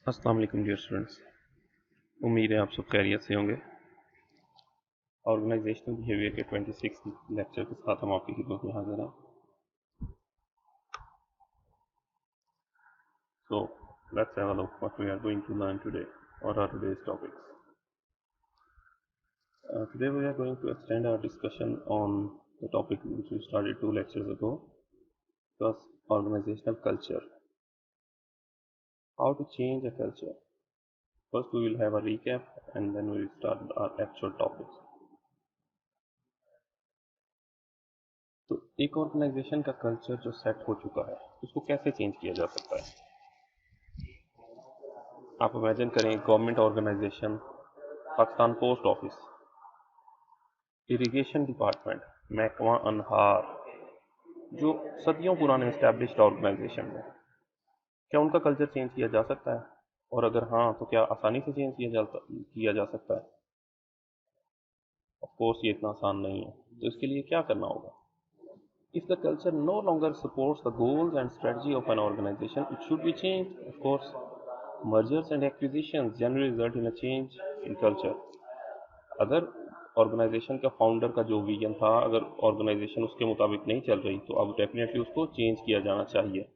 अस्सलाम वालेकुम dear students. उम्मीद है आप सब खैरियत से होंगे। ऑर्गेनाइजेशनल बिहेवियर के 26 लेक्चर के साथ हम आपकी खिदमत में हाजिर हैं। So let's have a look what we are going to learn today और our today's topics. Today we are going to extend our discussion on the topic which we started 2 lectures ago, was organizational culture. How to change a culture. First we will have a recap and then we will start our actual topics. तो एक organisation का culture जो set हो चुका है उसको कैसे change किया जा सकता है। आप इमेजिन करें government organization, Pakistan post office, irrigation department, महकमा अनहार, जो सदियों पुराने एस्टैब्लिश्ड ऑर्गेनाइजेशन है, क्या उनका कल्चर चेंज किया जा सकता है? और अगर हाँ तो क्या आसानी से चेंज किया जा सकता है? ऑफ कोर्स ये इतना आसान नहीं है। तो इसके लिए क्या करना होगा? If the culture no longer supports the goals and strategy of an organization, it should be changed. Of course, mergers and acquisitions generally result in a change in culture. अगर ऑर्गेनाइजेशन का फाउंडर का जो vision था, अगर organisation उसके मुताबिक नहीं चल रही तो अब डेफिनेटली उसको चेंज किया जाना चाहिए।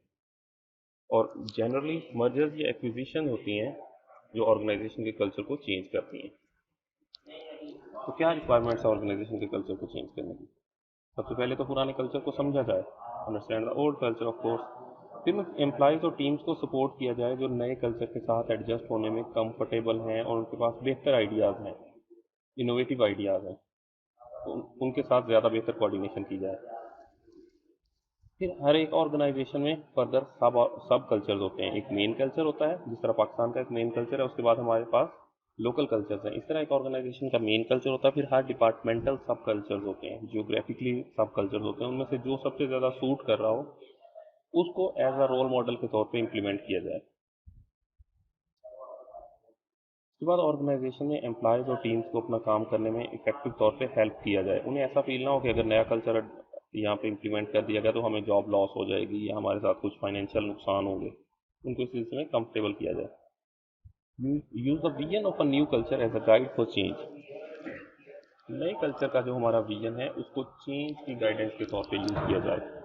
और जनरली मर्जर्स या एक्विजिशन होती हैं जो ऑर्गेनाइजेशन के कल्चर को चेंज करती हैं। तो क्या रिक्वायरमेंट्स है ऑर्गेनाइजेशन के कल्चर को चेंज करने की? सबसे पहले तो पुराने कल्चर को समझा जाए, understand the old culture of course. फिर एम्प्लॉयज़ और टीम्स को सपोर्ट किया जाए जो नए कल्चर के साथ एडजस्ट होने में कंफर्टेबल हैं और उनके पास बेहतर आइडियाज़ हैं, इनोवेटिव आइडियाज़ हैं, तो उनके साथ ज़्यादा बेहतर कोऑर्डिनेशन की जाए। फिर हर एक ऑर्गेनाइजेशन में फर्दर सब सब कल्चर्स होते हैं। एक मेन कल्चर होता है, जिस तरह पाकिस्तान का एक मेन कल्चर है, उसके बाद हमारे पास लोकल कल्चर्स हैं। इस तरह एक ऑर्गेनाइजेशन का मेन कल्चर होता है, फिर हर डिपार्टमेंटल सब कल्चर्स होते हैं, जियोग्राफिकली सब कल्चर्स होते हैं। उनमें से जो सबसे ज़्यादा सूट कर रहा हो उसको एज अ रोल मॉडल के तौर पे इम्प्लीमेंट किया जाए। उसके बाद ऑर्गेनाइजेशन में एम्प्लॉयज़ और टीम्स को अपना काम करने में इफेक्टिव तौर पे हेल्प किया जाए। उन्हें ऐसा फील ना हो कि अगर नया कल्चर यहाँ पे इम्प्लीमेंट कर दिया गया तो हमें जॉब लॉस हो जाएगी या हमारे साथ कुछ फाइनेंशियल नुकसान होंगे। उनको इस सिलसिले में कंफर्टेबल किया जाए। Use the vision of a new culture as a guide for change. नए कल्चर का जो हमारा विजन है उसको चेंज की गाइडेंस के तौर पे यूज किया जाए।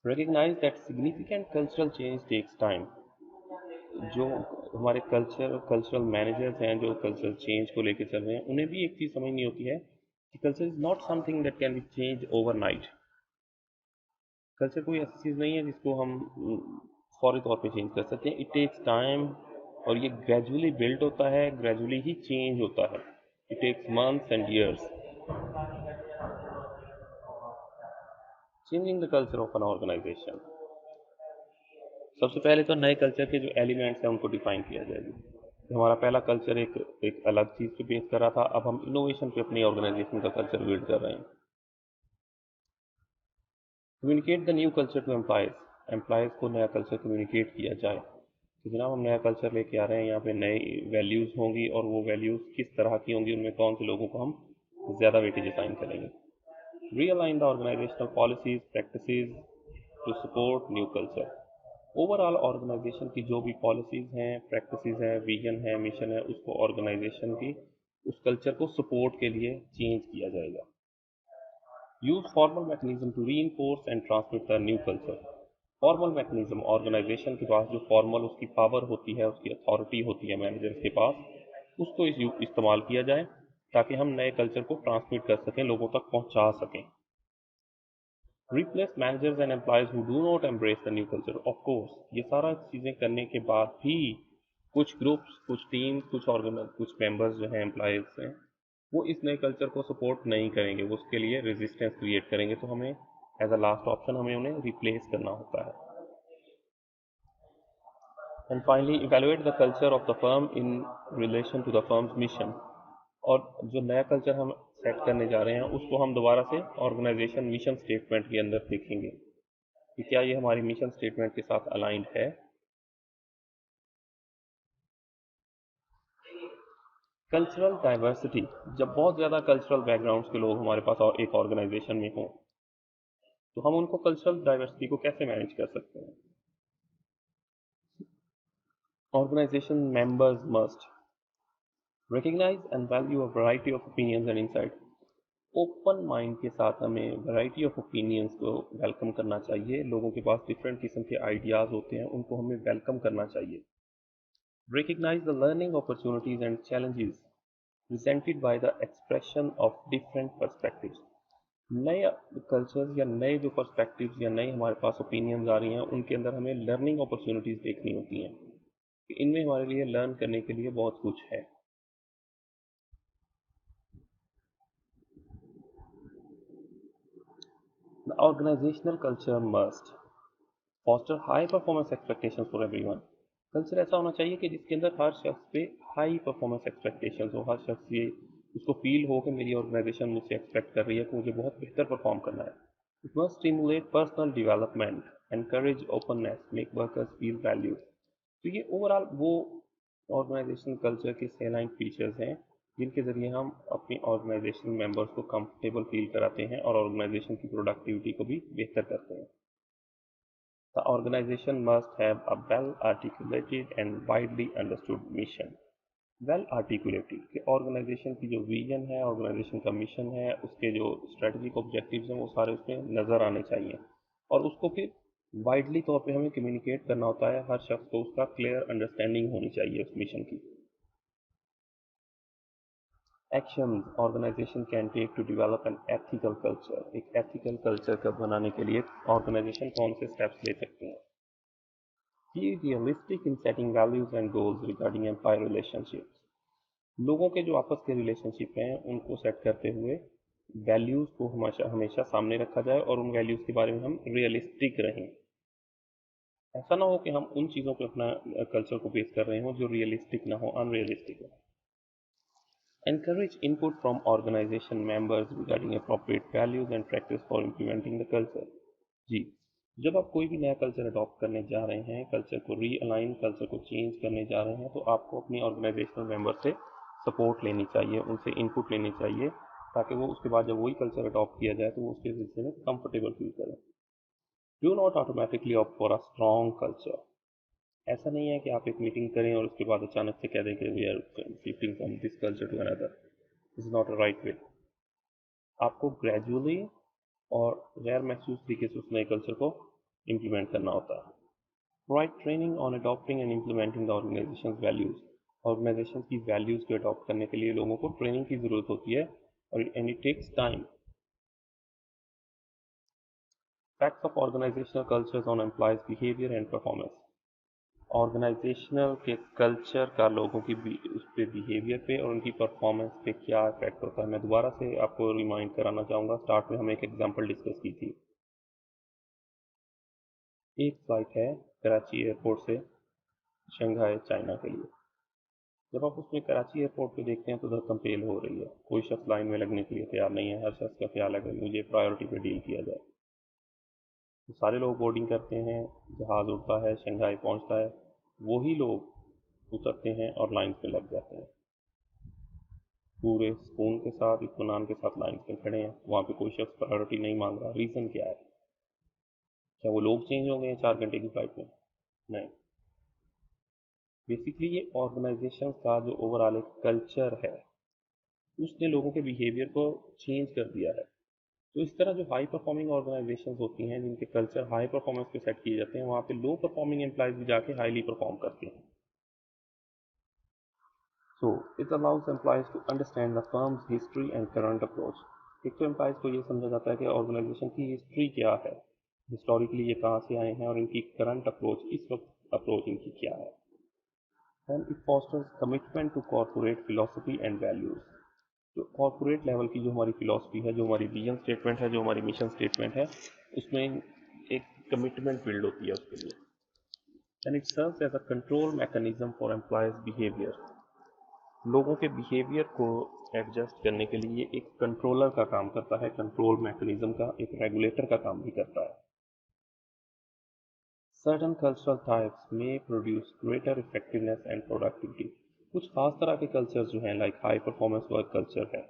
Recognize that significant cultural change takes time. जो हमारे कल्चरल मैनेजर्स हैं जो कल्चरल चेंज को लेकर चल रहे हैं, उन्हें भी एक चीज़ समझनी होती है कि culture is not something that can be change overnight. Culture कोई ऐसी चीज़ नहीं है जिसको हम फौरी तौर पे चेंज कर सकते हैं। इट टेक्स टाइम और ये ग्रेजुअली बिल्ड होता है, ग्रेजुअली ही चेंज होता है। It takes months and years. Changing the culture of an organization. सबसे पहले तो नए कल्चर के जो एलिमेंट्स हैं उनको डिफाइन किया जाएगा। तो हमारा पहला कल्चर एक अलग चीज़ पे बेस कर रहा था, अब हम इनोवेशन पे अपनी ऑर्गेनाइजेशन का कल्चर बिल्ड कर रहे हैं। Communicate the new culture to employees. Employees को नया कल्चर कम्युनिकेट किया जाए कि जनाब हम नया कल्चर लेके आ रहे हैं, यहाँ पे नई वैल्यूज़ होंगी और वो वैल्यूज़ किस तरह की होंगी, उनमें कौन से लोगों को हम ज़्यादा वेटेज असाइन करेंगे। realign the organizational policies, practices to support new culture. Overall organization की जो भी पॉलिसीज हैं, प्रैक्टिसेस हैं, विजन है, मिशन है, उसको ऑर्गेनाइजेशन की उस कल्चर को सपोर्ट के लिए चेंज किया जाएगा। Use formal mechanism to reinforce and transmit the new culture. Formal mechanism, organization के पास जो फॉर्मल उसकी पावर होती है, उसकी अथॉरिटी होती है मैनेजर्स के पास, उसको इस्तेमाल किया जाए ताकि हम नए कल्चर को ट्रांसमिट कर सकें, लोगों तक पहुंचा सकें। Replace managers and employees who do not embrace the new culture. Of course ये सारा चीज़ें करने के बाद भी कुछ ग्रुप्स, कुछ टीम, कुछ मेंबर्स जो हैं, एम्प्लॉयज हैं, वो इस नए कल्चर को सपोर्ट नहीं करेंगे, वो उसके लिए रेजिस्टेंस क्रिएट करेंगे। तो हमें एज अ लास्ट ऑप्शन हमें उन्हें रिप्लेस करना होता है। And finally evaluate the culture of the firm in relation to the firm's mission. और जो नया कल्चर हम सेट करने जा रहे हैं उसको हम दोबारा से ऑर्गेनाइजेशन मिशन स्टेटमेंट के अंदर देखेंगे कि क्या ये हमारी मिशन स्टेटमेंट के साथ अलाइंड है। Cultural diversity. जब बहुत ज़्यादा कल्चरल बैकग्राउंड्स के लोग हमारे पास और एक ऑर्गेनाइजेशन में हों तो हम उनको कल्चरल डाइवर्सिटी को कैसे मैनेज कर सकते हैं। Organization members must recognize and value a variety of opinions and insights. Open mind के साथ हमें वैरायटी ऑफ ओपिनियंस को वेलकम करना चाहिए. लोगों के पास डिफरेंट किस्म के आइडियाज़ होते हैं, उनको हमें वेलकम करना चाहिए. Recognize the learning opportunities and challenges presented by the expression of different perspectives. नए कल्चर्स या नए जो पर्सपेक्टिव्स या नए हमारे पास ओपिनियंस आ रही हैं, उनके अंदर हमें लर्निंग अपॉर्चुनिटीज देखनी होती हैं. इनमें हमारे लिए लर्न करने के लिए बहुत कुछ है. The organizational culture must foster high performance expectations for everyone. Culture ऐसा होना चाहिए कि जिसके अंदर हर शख्स पे हाई परफॉर्मेंस एक्सपेक्टेशंस हो. हर शख्स ये उसको फील हो कि मेरी ऑर्गेनाइजेशन मुझसे एक्सपेक्ट कर रही है कि मुझे बहुत बेहतर परफॉर्म करना है. It must stimulate personal development, encourage openness, make workers feel valued. तो ये ओवरऑल वो ऑर्गेनाइजेशन कल्चर के सैलाइन फीचर्स हैं जिनके ज़रिए हम अपनी ऑर्गेनाइजेशन मेंबर्स को कंफर्टेबल फील कराते हैं और ऑर्गेनाइजेशन की प्रोडक्टिविटी को भी बेहतर करते हैं. The organization must have a well articulated and widely understood mission. Well articulated कि ऑर्गेनाइजेशन की जो विजन है, ऑर्गेनाइजेशन का मिशन है, उसके जो स्ट्रेटजिक ऑब्जेक्टिव्स हैं वो सारे उसमें नज़र आने चाहिए और उसको फिर वाइडली तौर पे हमें कम्युनिकेट करना होता है. हर शख्स को उसका क्लियर अंडरस्टैंडिंग होनी चाहिए उस मिशन की. Actions organization can take to develop an ethical culture. एक एथिकल कल्चर का बनाने के लिए ऑर्गेनाइजेशन कौन से स्टेप्स ले सकते हैं? Be realistic in setting values and goals regarding employee relationships. लोगों के जो आपस के रिलेशनशिप हैं उनको सेट करते हुए वैल्यूज़ को हमेशा हमेशा सामने रखा जाए और उन वैल्यूज़ के बारे में हम रियलिस्टिक रहें. ऐसा ना हो कि हम उन चीज़ों पे अपना कल्चर को बेस कर रहे हों जो रियलिस्टिक ना हो, अनरियलिस्टिक हो. Encourage input from organization members regarding appropriate values and practice for implementing the culture. जी, जब आप कोई भी नया कल्चर अडॉप्ट करने जा रहे हैं, कल्चर को रीअलाइन, कल्चर को चेंज करने जा रहे हैं, तो आपको अपनी ऑर्गेनाइजेशनल मेंबर से सपोर्ट लेनी चाहिए, उनसे इनपुट लेनी चाहिए ताकि वो उसके बाद जब वही कल्चर अडॉप्ट किया जाए तो वो उसके सिलसिले में कंफर्टेबल फील करें. Do not automatically opt for a strong culture. ऐसा नहीं है कि आप एक मीटिंग करें और उसके बाद अचानक से कह दें कि we are shifting from this culture to another. This is not a right way. आपको ग्रेजुअली और गैर महसूस तरीके से उस नए कल्चर को इम्प्लीमेंट करना होता है. Provide training on adopting and implementing the organization values. Organization की वैल्यूज को अडॉप्ट करने के लिए लोगों को ट्रेनिंग की जरूरत होती है और and it takes time. Facts of organizational cultures on employees behaviour and performance. Organizational के कल्चर का लोगों की उस पर बिहेवियर पे और उनकी परफॉर्मेंस पे क्या इफेक्ट होता है. मैं दोबारा से आपको रिमाइंड कराना चाहूँगा. स्टार्ट में हम एक एग्जांपल डिस्कस की थी. एक फ्लाइट है कराची एयरपोर्ट से शंघाई चाइना के लिए. जब आप उसमें कराची एयरपोर्ट पे देखते हैं तो धड़कन पेल हो रही है. कोई शख्स लाइन में लगने के लिए तैयार नहीं है. हर शख्स का ख्याल है कि मुझे प्रायोरिटी पे डील किया जाए. तो सारे लोग बोर्डिंग करते हैं, जहाज़ उड़ता है, शंघाई पहुंचता है. वही लोग उतरते हैं और लाइन पे लग जाते हैं. पूरे सुकून के साथ, इत्मीनान के साथ लाइन पे खड़े हैं. वहाँ पे कोई शख्स प्रायोरिटी नहीं मांग रहा. रीज़न क्या है? क्या वो लोग चेंज हो गए हैं 4 घंटे की फ्लाइट में? नहीं. बेसिकली ये ऑर्गेनाइजेशन का जो ओवरऑल एक कल्चर है उसने लोगों के बिहेवियर को चेंज कर दिया है. तो इस तरह जो हाई परफॉर्मिंग ऑर्गेनाइजेशंस होती हैं जिनके कल्चर हाई परफॉर्मेंस पे सेट किए जाते हैं, वहाँ पे लो परफॉर्मिंग एम्प्लॉयज भी जाके हाईली परफॉर्म करते हैं. So it allows employees to understand the firm's history and current approach. एक तो एम्प्लॉयज को ये समझा जाता है कि ऑर्गेनाइजेशन की हिस्ट्री क्या है, हिस्टोरिकली ये कहाँ से आए हैं और इनकी करंट अप्रोच, इस वक्त अप्रोच इनकी क्या है. And it fosters commitment to corporate philosophy and values. जो कॉर्पोरेट लेवल की जो हमारी फिलॉसफी है, जो हमारी विजन स्टेटमेंट है, जो हमारी मिशन स्टेटमेंट है, उसमें एक कमिटमेंट बिल्ड होती है उसके लिए. And it serves as a control mechanism for employees behaviour. लोगों के बिहेवियर को एडजस्ट करने के लिए एक कंट्रोलर का काम करता है, कंट्रोल मैकेनिज्म का, एक रेगुलेटर का काम भी करता है. सर्टन कल्चरल टाइप्स में produce greater effectiveness and productivity. कुछ खास तरह के कल्चर जो हैं like high performance work culture है,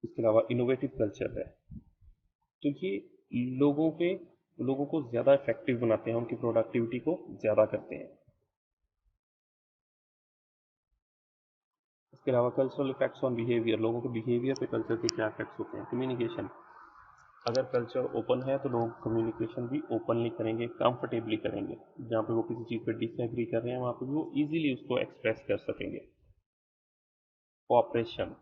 इसके अलावा इनोवेटिव कल्चर है. तो ये लोगों पे लोगों को ज़्यादा इफेक्टिव बनाते हैं, उनकी प्रोडक्टिविटी को ज़्यादा करते हैं। इसके अलावा कल्चरल इफेक्ट्स ऑन बिहेवियर, लोगों के बिहेवियर पे कल्चर के क्या इफेक्ट्स होते हैं। कम्युनिकेशन, अगर कल्चर ओपन है तो लोग कम्युनिकेशन भी ओपनली करेंगे, कंफर्टेबली करेंगे। जहाँ पे वो किसी चीज़ पे डिसएग्री कर रहे हैं वहाँ पे भी वो इजीली उसको एक्सप्रेस कर सकेंगे। कोऑपरेशन,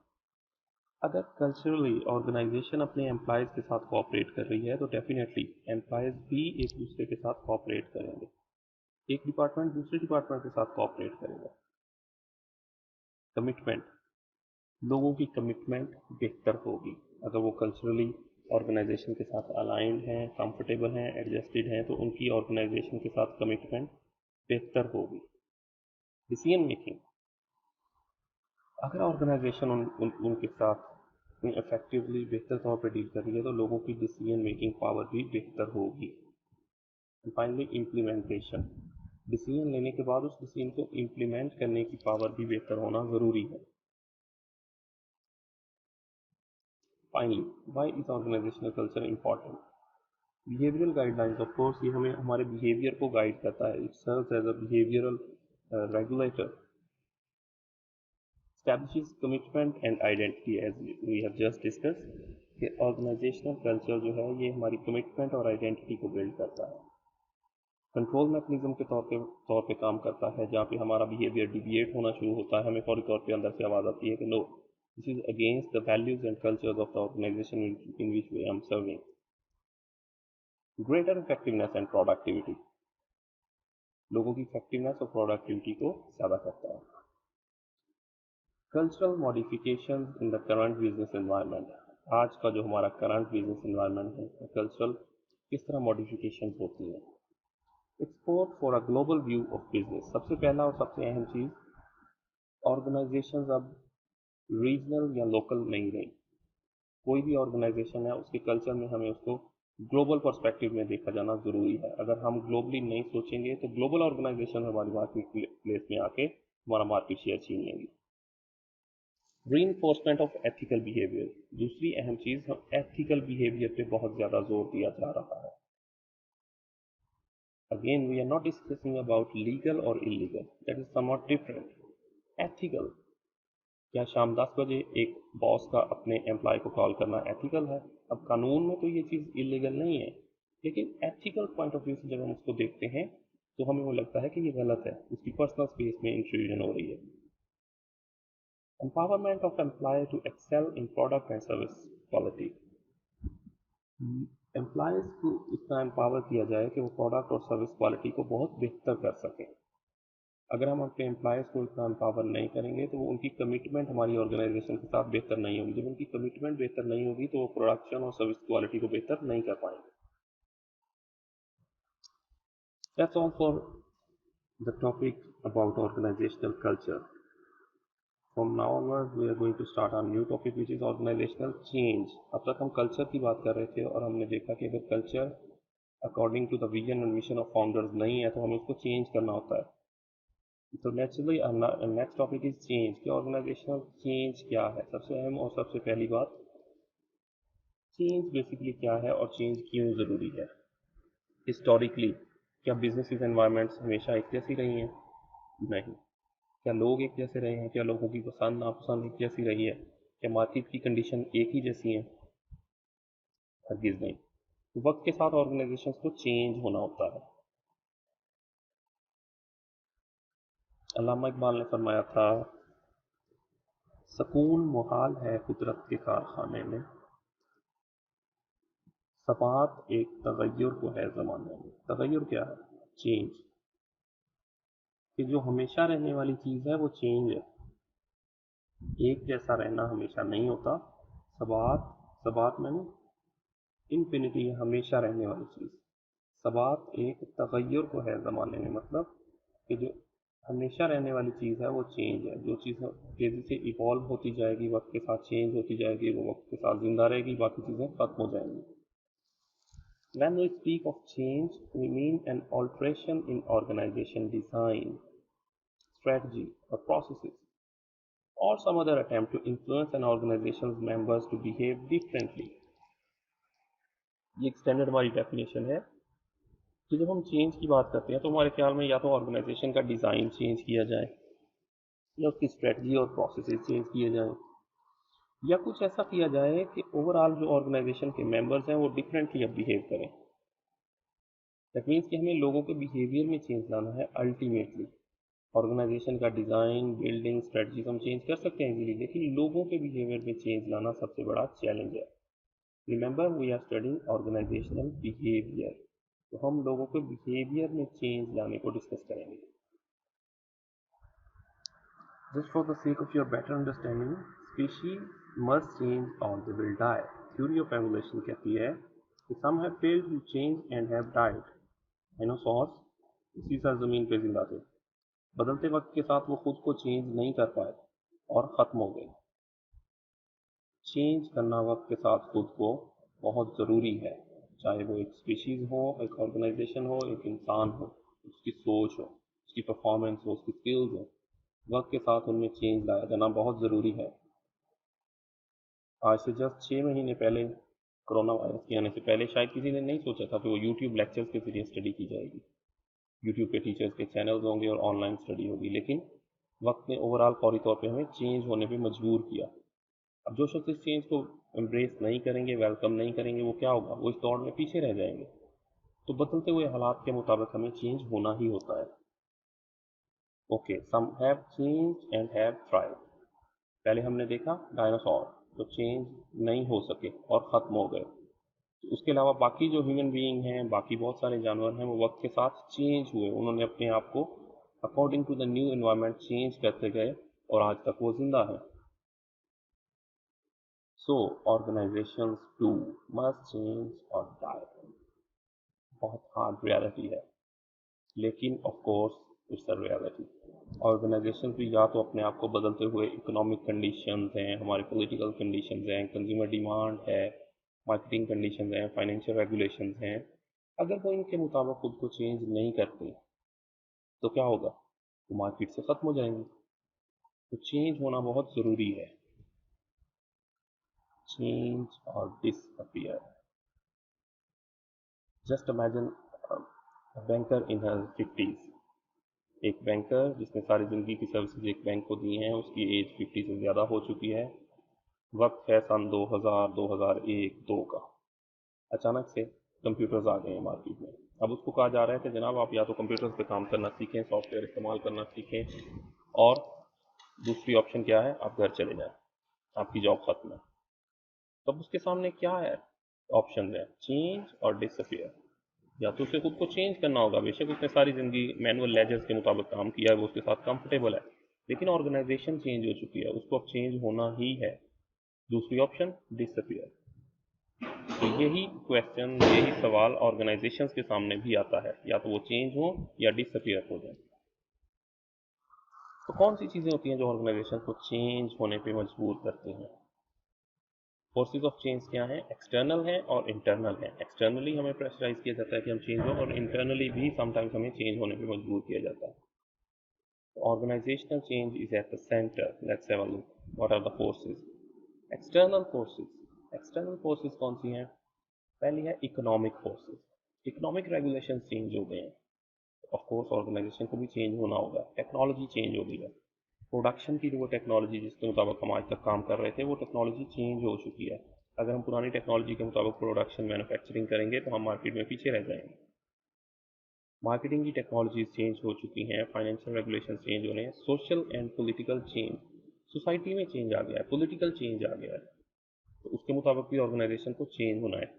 अगर कल्चरली ऑर्गेनाइजेशन अपने एम्प्लॉयज़ के साथ कोऑपरेट कर रही है तो डेफिनेटली एम्प्लॉयज़ भी एक दूसरे के साथ कोऑपरेट करेंगे, एक डिपार्टमेंट दूसरे डिपार्टमेंट के साथ कोऑपरेट करेगा। कमिटमेंट, लोगों की कमिटमेंट बेहतर होगी अगर वो कल्चरली ऑर्गेनाइजेशन के साथ अलाइंड हैं, कंफर्टेबल हैं, एडजस्टेड हैं, तो उनकी ऑर्गेनाइजेशन के साथ कमिटमेंट बेहतर होगी। डिसीजन मेकिंग, अगर ऑर्गेनाइजेशन उनके साथ इफेक्टिवली बेहतर तौर पर डील कर रही है तो लोगों की डिसीजन मेकिंग पावर भी बेहतर होगी। फाइनली इम्प्लीमेंटेशन, डिसीजन लेने के बाद उस डिसीजन को इम्प्लीमेंट करने की पावर भी बेहतर होना ज़रूरी है। Finally, why is organizational culture important? Behavioural guidelines, of course ये हमें हमारे बिहेवियर को गाइड करता है। It serves as a behavioural regulator, establishes commitment and identity as we have just discussed कि ऑर्गेनाइजेशनल कल्चर जो है ये हमारी कमिटमेंट और आइडेंटिटी को बिल्ड करता है। कंट्रोल मैकेनिज्म के तौर पे काम करता है, जहाँ पे हमारा बिहेवियर डिविएट होना शुरू होता है, हमें फौरी तौर पे अंदर से आवाज़ आती है कि no, this is against the values and cultures of the organization in which we am serving. Greater effectiveness and productivity, लोगों की इफेक्टिवनेस और प्रोडक्टिविटी को ज़्यादा करता है। Cultural modification in the current business environment, आज का जो हमारा करंट बिजनेस एनवायरनमेंट है, कल्चरल किस तरह मॉडिफिकेशन होती है। Export for a global view of business, सबसे पहला और सबसे अहम चीज़, ऑर्गेनाइजेशंस अब रीजनल या लोकल नहीं रही। कोई भी ऑर्गेनाइजेशन है उसके कल्चर में हमें उसको ग्लोबल पर्सपेक्टिव में देखा जाना ज़रूरी है। अगर हम ग्लोबली नहीं सोचेंगे तो ग्लोबल ऑर्गेनाइजेशन हमारी मार्केट प्लेस में आके हमारा मार्केट शेयर छीन लेंगी। रीइंफोर्समेंट ऑफ एथिकल बिहेवियर, दूसरी अहम चीज़, हम एथिकल बिहेवियर पे बहुत ज़्यादा जोर दिया जा रहा है। Again we are not discussing about legal और illegal, that is somewhat different. Ethical, क्या शाम 10 बजे एक बॉस का अपने एम्प्लॉय को कॉल करना एथिकल है? अब कानून में तो ये चीज़ इलीगल नहीं है, लेकिन एथिकल पॉइंट ऑफ व्यू से जब हम उसको देखते हैं तो हमें वो लगता है कि ये गलत है, उसकी पर्सनल स्पेस में इंट्रूजन हो रही है। Empowerment of employee to excel in product and service quality, employees को इतना एम्पावर किया जाए कि वो प्रोडक्ट और सर्विस क्वालिटी को बहुत बेहतर कर सकें। अगर हम अपने एम्प्लॉयज़ को इतना एम्पावर नहीं करेंगे तो वो उनकी कमिटमेंट हमारी ऑर्गेनाइजेशन के साथ बेहतर नहीं होगी। जब उनकी कमिटमेंट बेहतर नहीं होगी तो वो प्रोडक्शन और सर्विस क्वालिटी को बेहतर नहीं कर पाएंगे। That's all for the topic about organizational culture. From now onwards we are going to start our new topic which is organizational change. अब तक हम कल्चर की बात कर रहे थे और हमने देखा कि अगर culture according to the vision and mission of founders नहीं है तो हमें उसको चेंज करना होता है। तो naturally next topic is change, कि ऑर्गेनाइजेशनल चेंज क्या है। सबसे अहम और सबसे पहली बात, चेंज बेसिकली क्या है और चेंज क्यों ज़रूरी है। हिस्टोरिकली क्या बिजनेस एनवायरनमेंट्स हमेशा एक जैसी रही हैं? नहीं। क्या लोग एक जैसे रहे हैं? क्या लोगों की पसंद नापसंद एक जैसी रही है? क्या मार्केट की कंडीशन एक ही जैसी है? हरगिज़ नहीं। वक्त के साथ ऑर्गेनाइजेशन को चेंज होना होता है। अल्लामा इकबाल ने फरमाया था, सुकून मुहाल है कुदरत के कारखाने में, सबात एक तगय्युर को है ज़माने में। तगय्युर क्या है? चेंज। कि जो हमेशा रहने वाली चीज़ है वो चेंज है, एक जैसा रहना हमेशा नहीं होता। सबात, सबात मैंने इन्फिनिटी, हमेशा रहने वाली चीज़। सबात एक तगय्युर को है ज़माने में, मतलब कि जो हमेशा रहने वाली चीज़ है वो चेंज है। जो चीज़ तेज़ी से इवॉल्व होती जाएगी, वक्त के साथ चेंज होती जाएगी, वो वक्त के साथ ज़िंदा रहेगी, बाकी चीज़ें ख़त्म हो जाएंगी। When we speak of change, we mean an alteration in organization design, strategy, or processes, or some other attempt to influence an organization's members to behave differently. ये एक्सटेंडेड हमारी डेफिनेशन है तो जब हम चेंज की बात करते हैं तो हमारे ख्याल में या तो ऑर्गेनाइजेशन का डिज़ाइन चेंज किया जाए, या उसकी स्ट्रेटजी और प्रोसेसेस चेंज किए जाएं, या कुछ ऐसा किया जाए कि ओवरऑल जो ऑर्गेनाइजेशन के मेंबर्स हैं वो डिफरेंटली अब बिहेव करें। दैट मीन्स कि हमें लोगों के बिहेवियर में चेंज लाना है अल्टीमेटली। ऑर्गेनाइजेशन का डिज़ाइन, बिल्डिंग, स्ट्रेटजीज हम चेंज कर सकते हैं इजीली, लेकिन लोगों के बिहेवियर में चेंज लाना सबसे बड़ा चैलेंज है। Remember, we are studying organizational behaviour. तो हम लोगों के बिहेवियर में चेंज लाने को डिस्कस करेंगे। Just for the sake of your better understanding, species must change or they will die. Theory of evolution कहती है कि some have failed to change and have died. Dinosaurs इसी सरजमीन पे जिंदा थे, बदलते वक्त के साथ वो खुद को चेंज नहीं कर पाए और ख़त्म हो गए। चेंज करना वक्त के साथ खुद को बहुत ज़रूरी है, चाहे वो एक स्पीशीज़ हो, एक ऑर्गेनाइजेशन हो, एक इंसान हो, उसकी सोच हो, उसकी परफॉर्मेंस हो, उसकी स्किल्स हो, वक्त के साथ उनमें चेंज लाया जाना बहुत ज़रूरी है। आज से जस्ट 6 महीने पहले, कोरोना वायरस के आने से पहले, शायद किसी ने नहीं सोचा था कि वो यूट्यूब लेक्चर्स के जरिए स्टडी की जाएगी, यूट्यूब पे टीचर्स के चैनल्स होंगे और ऑनलाइन स्टडी होगी। लेकिन वक्त ने ओवरऑल फौरी तौर पे हमें चेंज होने पे मजबूर किया। अब जो शख्स इस चेंज को एम्ब्रेस नहीं करेंगे, वेलकम नहीं करेंगे, वो क्या होगा? वो इस दौड़ में पीछे रह जाएंगे। तो बदलते हुए हालात के मुताबिक हमें चेंज होना ही होता है। Okay, some have change and have thrive. पहले हमने देखा डायनासोर जो चेंज नहीं हो सके और ख़त्म हो गए। तो उसके अलावा बाकी जो ह्यूमन बीइंग हैं, बाकी बहुत सारे जानवर हैं, वो वक्त के साथ चेंज हुए। उन्होंने अपने आप को according to the new environment change करते गए और आज तक वो जिंदा हैं। So organizations too must change और डाई। बहुत हार्ड रियलिटी है, लेकिन of course it's a reality. Organization भी या तो अपने आप को बदलते हुए इकोनॉमिक कंडीशंस हैं, हमारे पॉलिटिकल कंडीशंस हैं, कंज्यूमर डिमांड है, मार्केटिंग कंडीशंस हैं, फाइनेंशियल रेगुलेशंस हैं, अगर वो इनके मुताबिक खुद को चेंज नहीं करते तो क्या होगा? वो मार्केट से ख़त्म हो जाएंगे। तो चेंज होना बहुत ज़रूरी है। चेंज और डिसअपियर। जस्ट इमेजिन बैंकर इन हर 50s। एक बैंकर जिसने सारी ज़िंदगी की सर्विसेज एक बैंक को दी हैं, उसकी एज 50 से ज़्यादा हो चुकी है। वक्त है सन 2000, 2001, 2 का। अचानक से कंप्यूटर्स आ गए हैं मार्केट में। अब उसको कहा जा रहा है कि जनाब आप या तो कंप्यूटर्स पे काम करना सीखें, सॉफ्टवेयर इस्तेमाल करना सीखें, और दूसरी ऑप्शन क्या है, आप घर चले जाएं, आपकी जॉब खत्म है। तब उसके सामने क्या है? ऑप्शन है चेंज और डिसअपियर। या तो उसे खुद को चेंज करना होगा, बेशक उसने सारी ज़िंदगी मैनुअल लेजर्स के मुताबिक काम किया है, वो उसके साथ कंफर्टेबल है, लेकिन ऑर्गेनाइजेशन चेंज हो चुकी है, उसको अब चेंज होना ही है। दूसरी ऑप्शन डिसअपियर। तो यही क्वेश्चन, यही सवाल ऑर्गेनाइजेशंस के सामने भी आता है, या तो वो चेंज हो या डिसअपियर हो जाए। तो कौन सी चीज़ें होती हैं जो ऑर्गेनाइजेशन को चेंज होने पे मजबूर करती हैं? फोर्सेस ऑफ चेंज क्या है? एक्सटर्नल है और इंटरनल है। एक्सटर्नली हमें प्रेशराइज किया जाता है कि हम चेंज हो, और इंटरनली भी समटाइम्स हमें चेंज होने पे मजबूर किया जाता है। Organizational change is at the center. Let's have a look. What are the forces? External forces. External forces कौन सी हैं? पहली है economic forces. Economic regulation change हो गए हैं, ऑफ कोर्स ऑर्गेनाइजेशन को भी चेंज होना होगा। टेक्नोलॉजी चेंज हो गई है, प्रोडक्शन की जो वो टेक्नोलॉजी जिसके मुताबिक हम आज तक काम कर रहे थे, वो टेक्नोलॉजी चेंज हो चुकी है। अगर हम पुरानी टेक्नोलॉजी के मुताबिक प्रोडक्शन मैन्युफैक्चरिंग करेंगे तो हम मार्केट में पीछे रह जाएंगे। मार्केटिंग की टेक्नोलॉजीज चेंज हो चुकी हैं, फाइनेंशियल रेगुलेशन चेंज हो रहे हैं, social and political change, society में चेंज आ गया है, पॉलिटिकल चेंज आ गया है, तो उसके मुताबिक भी ऑर्गेनाइजेशन को चेंज होना है।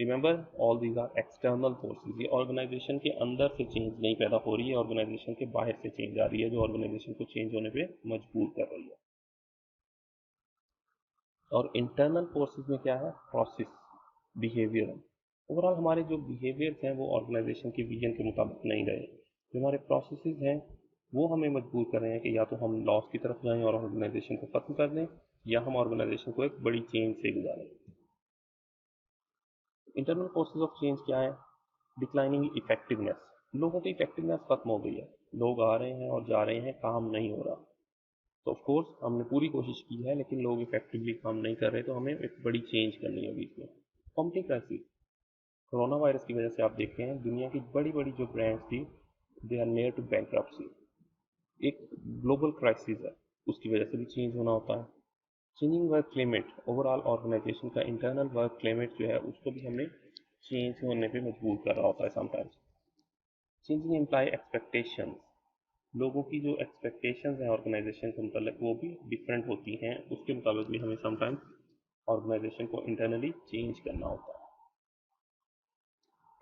Remember, all these are external forces. ये ऑर्गेनाइजेशन के अंदर से चेंज नहीं पैदा हो रही है, ऑर्गेनाइजेशन के बाहर से चेंज आ रही है, जो ऑर्गेनाइजेशन को चेंज होने पे मजबूर कर रही है। और इंटरनल फोर्सेस में क्या है? Process, behaviour. ओवरऑल हमारे जो बिहेवियर्स हैं वो ऑर्गेनाइजेशन के विजन के मुताबिक नहीं रहे। जो हमारे प्रोसेसेस हैं वो हमें मजबूर कर रहे हैं कि या तो हम लॉस की तरफ जाएं और ऑर्गेनाइजेशन को ख़त्म कर दें, या हम ऑर्गेनाइजेशन को एक बड़ी चेंज से गुजारें। इंटरनल फोर्सेस ऑफ चेंज क्या है? Declining effectiveness. लोगों की इफेक्टिवनेस खत्म हो गई है, लोग आ रहे हैं और जा रहे हैं, काम नहीं हो रहा। तो ऑफ कोर्स हमने पूरी कोशिश की है, लेकिन लोग इफेक्टिवली काम नहीं कर रहे, तो हमें एक बड़ी चेंज करनी होगी इसमें। Competing crisis. कोरोना वायरस की वजह से आप देख रहे हैं दुनिया की बड़ी बड़ी जो ब्रांड्स थी they are near to bankruptcy. एक ग्लोबल क्राइसिस है, उसकी वजह से भी चेंज होना होता है। Changing work climate, overall organization का इंटरनल वर्क क्लाइमेट जो है उसको भी हमने चेंज होने पे मजबूर कर रहा होता है समटाइम्स। चेंजिंग एम्प्लॉय एक्सपेक्टेशन, लोगों की जो एक्सपेक्टेशंस हैं ऑर्गेनाइजेशन के मतलब वो भी डिफरेंट होती हैं, उसके मुताबिक भी हमें समटाइम्स ऑर्गेनाइजेशन को इंटरनली चेंज करना होता है।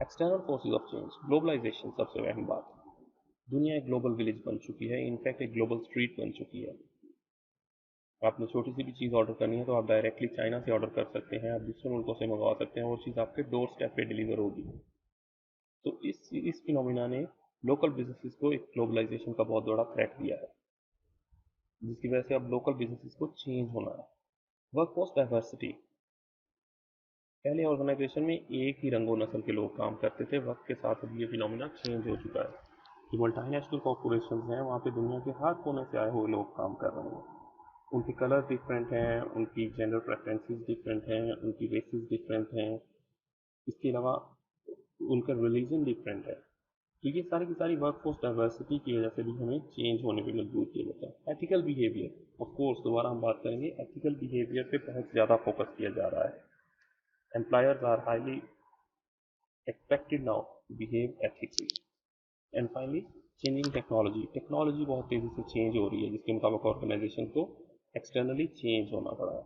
External forces of change, globalization सबसे अहम बात है। दुनिया एक ग्लोबल विलेज बन चुकी है, इनफैक्ट एक ग्लोबल स्ट्रीट बन चुकी है। आपने छोटी सी भी चीज़ ऑर्डर करनी है तो आप डायरेक्टली चाइना से ऑर्डर कर सकते हैं, आप दूसरे मुल्कों से मंगवा सकते हैं, वो चीज़ आपके डोर स्टेप पे डिलीवर होगी। तो इस फिनोमिना ने लोकल बिजनेसेस को एक ग्लोबलाइजेशन का बहुत बड़ा थ्रेट दिया है, जिसकी वजह से अब लोकल बिजनेसेस को चेंज होना है। वर्कफोर्स डाइवर्सिटी, पहले ऑर्गेनाइजेशन में एक ही रंगो नस्ल के लोग काम करते थे, वक्त के साथ अब ये फिनोमिना चेंज हो चुका है। जो मल्टीनेशनल कॉर्पोरेशन हैं वहाँ पे दुनिया के हर कोने से आए हुए लोग काम कर रहे हैं। उनके कलर डिफरेंट हैं, उनकी जेंडर प्रेफरेंसेस डिफरेंट हैं, उनकी रेसेस डिफरेंट हैं, इसके अलावा उनका रिलीजन डिफरेंट है। तो ये सारी की सारी वर्कफोर्स डाइवर्सिटी की वजह से भी हमें चेंज होने पे मजबूर किया जाता है। एथिकल बिहेवियर, ऑफ कोर्स दोबारा हम बात करेंगे, एथिकल बिहेवियर पे बहुत ज़्यादा फोकस किया जा रहा है। Employers are highly expected now to behave ethically. And finally changing technology, technology बहुत तेज़ी से चेंज हो रही है, जिसके मुताबिक ऑर्गेनाइजेशन को एक्सटर्नली चेंज होना पड़ा है।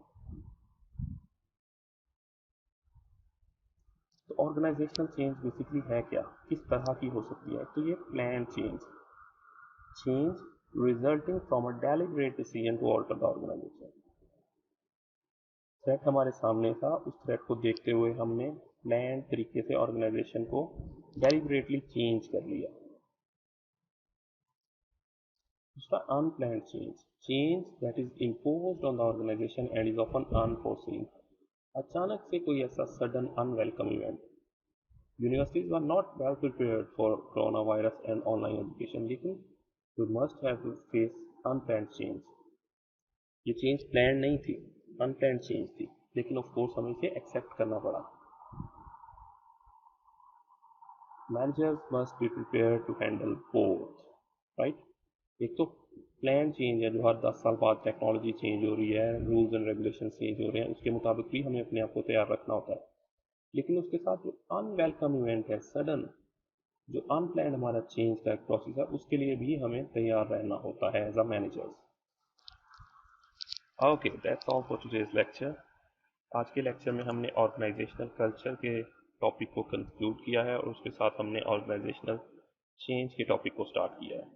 तो ऑर्गेनाइजेशनल चेंज बेसिकली है क्या, किस तरह की हो सकती है? तो ये plan change, change resulting from a deliberate decision to alter the organization. Threat हमारे सामने था, उस थ्रेट को देखते हुए हमने प्लान तरीके से ऑर्गेनाइजेशन को डेलिब्रेटली चेंज कर लिया। दूसरा unplanned change, change that is imposed on the organisation and is often unforeseen. अचानक से कोई ऐसा sudden unwelcome event. Universities were not well prepared for corona virus and online education, लेकिन we must have to face unplanned change. ये change plan नहीं थी, unplanned change थी, लेकिन ऑफ कोर्स हमें इसे एक्सेप्ट करना पड़ा। Managers must be prepared to handle both, right. एक तो प्लान चेंज है जो हर 10 साल बाद टेक्नोलॉजी चेंज हो रही है, रूल्स एंड रेगुलेशन चेंज हो रहे हैं, उसके मुताबिक भी हमें अपने आप को तैयार रखना होता है। लेकिन उसके साथ जो अनवेलकम इवेंट है, सडन जो अनप्लान्ड हमारा चेंज का एक प्रोसेस है, उसके लिए भी हमें तैयार रहना होता है as a managers. Okay, that's all for today's lecture. आज के लेक्चर में हमने ऑर्गेनाइजेशनल कल्चर के टॉपिक को कंक्लूड किया है और उसके साथ हमने ऑर्गेनाइजेशनल चेंज के टॉपिक को स्टार्ट किया है।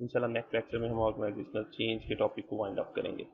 इंशाल्लाह नेक्स्ट लेक्चर में हम ऑर्गेनाइजेशनल चेंज के टॉपिक को वाइंड अप करेंगे।